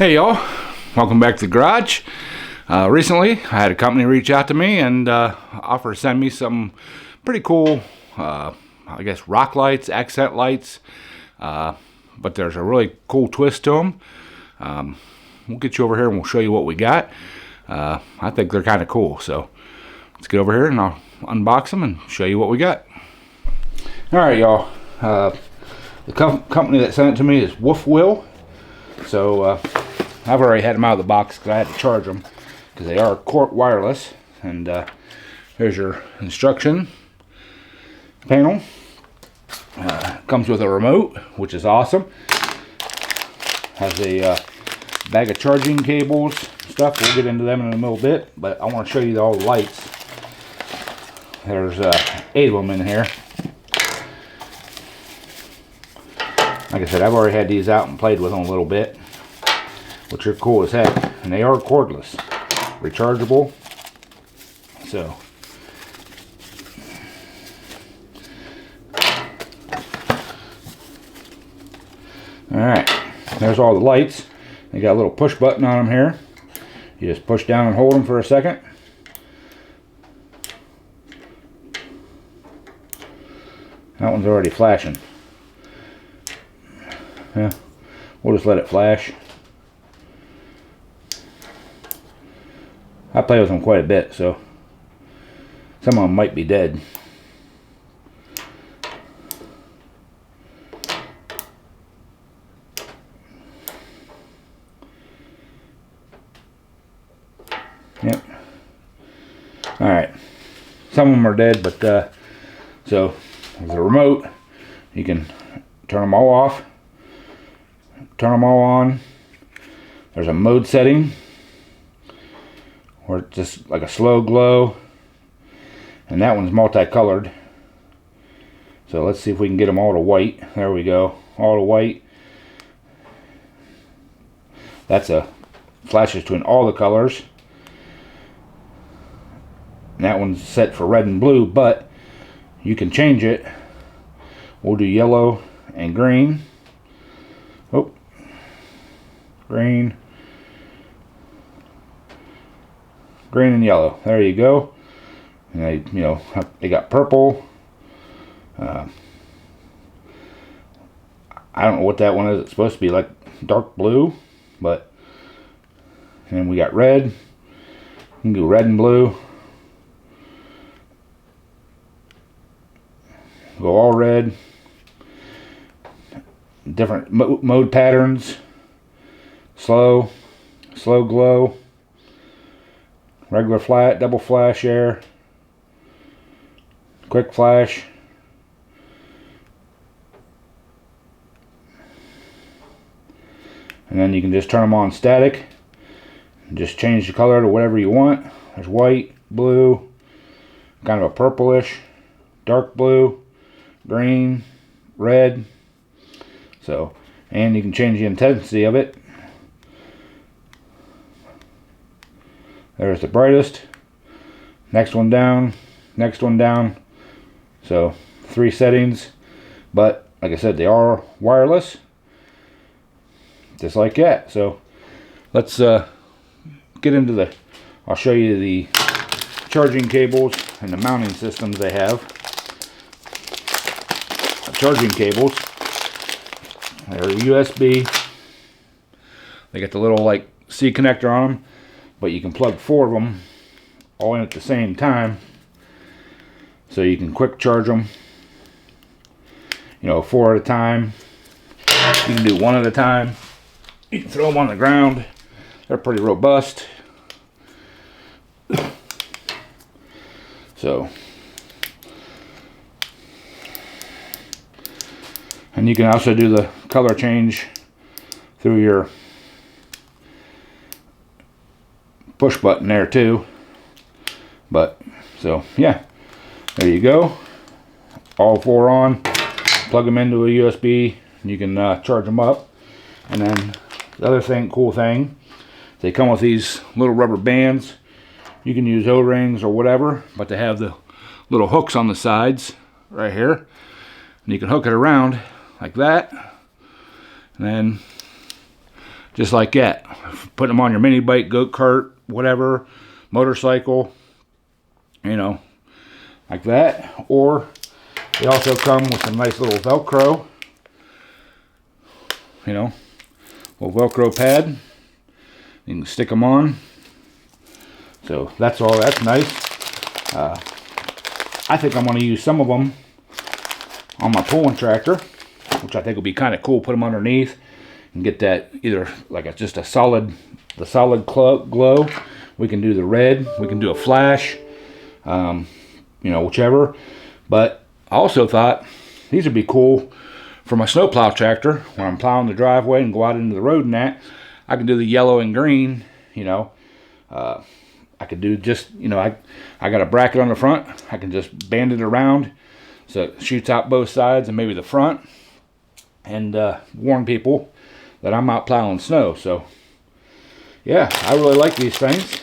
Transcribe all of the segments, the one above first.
Hey y'all, welcome back to the garage. Recently I had a company reach out to me and offer to send me some pretty cool, I guess rock lights, accent lights, but there's a really cool twist to them. We'll get you over here and we'll show you what we got. I think they're kind of cool, so let's get over here and I'll unbox them and show you what we got. Alright y'all, the company that sent it to me is Wolfwill. So I've already had them out of the box because I had to charge them because they are wireless. And here's your instruction panel. Comes with a remote, which is awesome. Has a bag of charging cables stuff. We'll get into them in a little bit, but I want to show you all the lights. There's 8 of them in here. Like I said, I've already had these out and played with them a little bit, which are cool as heck. And they are cordless, rechargeable. So, alright, there's all the lights. They got a little push button on them here. You just push down and hold them for a second. That one's already flashing. Yeah, we'll just let it flash. I play with them quite a bit, so some of them might be dead. Yep. Alright. Some of them are dead, but so there's a remote. You can turn them all off. Turn them all on. There's a mode setting where it's just like a slow glow, and that one's multicolored. So let's see if we can get them all to white. There we go, all to white. That's a flashes between all the colors. And that one's set for red and blue, but you can change it. We'll do yellow and green. Oh, green and yellow. There you go. And they got purple. I don't know what that one is. It's supposed to be like dark blue, but and we got red. You can do red and blue. Go all red. Different mode patterns. Slow glow, regular flat, double flash air, quick flash, and then you can just turn them on static and just change the color to whatever you want. There's white, blue, kind of a purplish, dark blue, green, red. So, and you can change the intensity of it. There's the brightest, next one down, next one down. So 3 settings, but like I said, they are wireless, just like that. So let's get into I'll show you the charging cables and the mounting systems they have. The charging cables, they're USB. They got the little like C connector on them, but you can plug 4 of them all in at the same time, so you can quick charge them, 4 at a time. You can do 1 at a time. You can throw them on the ground. They're pretty robust. So, and you can also do the color change through your push button there too. But so yeah, there you go, all 4 on. Plug them into a USB and you can charge them up. And then the other cool thing, they come with these little rubber bands. You can use O-rings or whatever, but they have the little hooks on the sides right here, and you can hook it around like that, and then just like that. Putting them on your mini bike, go-kart, whatever, motorcycle, you know, like that. Or they also come with a nice little Velcro, you know, little Velcro pad. You can stick them on. So that's nice. I think I'm going to use some of them on my pulling tractor, which I think will be kind of cool. Put them underneath and get that either like just a solid glow. We can do the red. We can do a flash. You know, whichever. But I also thought these would be cool for my snowplow tractor when I'm plowing the driveway and go out into the road and that. I can do the yellow and green, you know. I could do just, you know, I got a bracket on the front. I can just band it around so it shoots out both sides and maybe the front, and warn people that I'm out plowing snow. So yeah, I really like these things.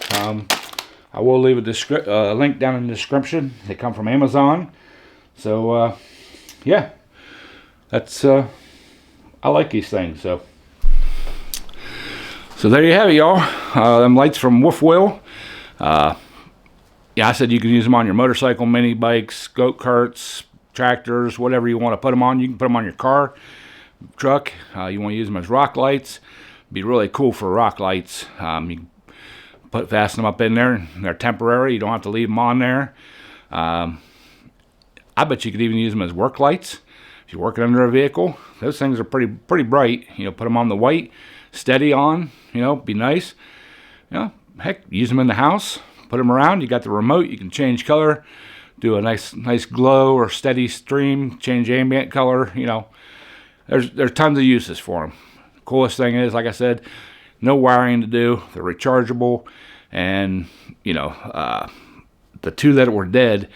I will leave a link down in the description. They come from Amazon. So yeah, that's I like these things. So there you have it, y'all. Them lights from Wolfwill. Yeah, I said you can use them on your motorcycle, mini bikes, go-karts, tractors, whatever you want to put them on. You can put them on your car, truck. You want to use them as rock lights. Be really cool for rock lights. You can fasten them up in there, and they're temporary. You don't have to leave them on there. I bet you could even use them as work lights if you're working under a vehicle. Those things are pretty bright. You know, put them on the white, steady on. You know, be nice. You know, heck, use them in the house. Put them around. You got the remote. You can change color, do a nice glow or steady stream. Change ambient color. You know, there's tons of uses for them. The coolest thing is, like I said, no wiring to do. They're rechargeable, and you know, the two that were dead,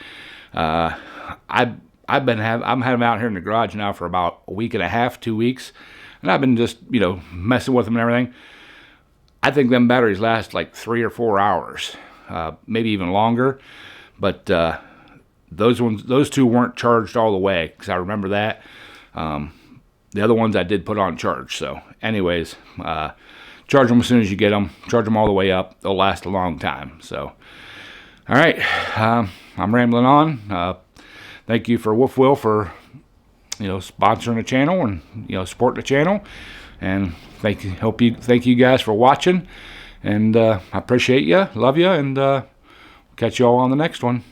I'm having them out here in the garage now for about a week and a half, 2 weeks, and I've been just, you know, messing with them and everything. I think them batteries last like 3 or 4 hours, maybe even longer. But those two weren't charged all the way, because I remember that. The other ones I did put on charge. So, anyways, charge them as soon as you get them. Charge them all the way up. They'll last a long time. So, all right, I'm rambling on. Thank you for Wolfwill for, you know, sponsoring the channel and, you know, supporting the channel. And thank you guys for watching. And I appreciate you, love you, and catch you all on the next one.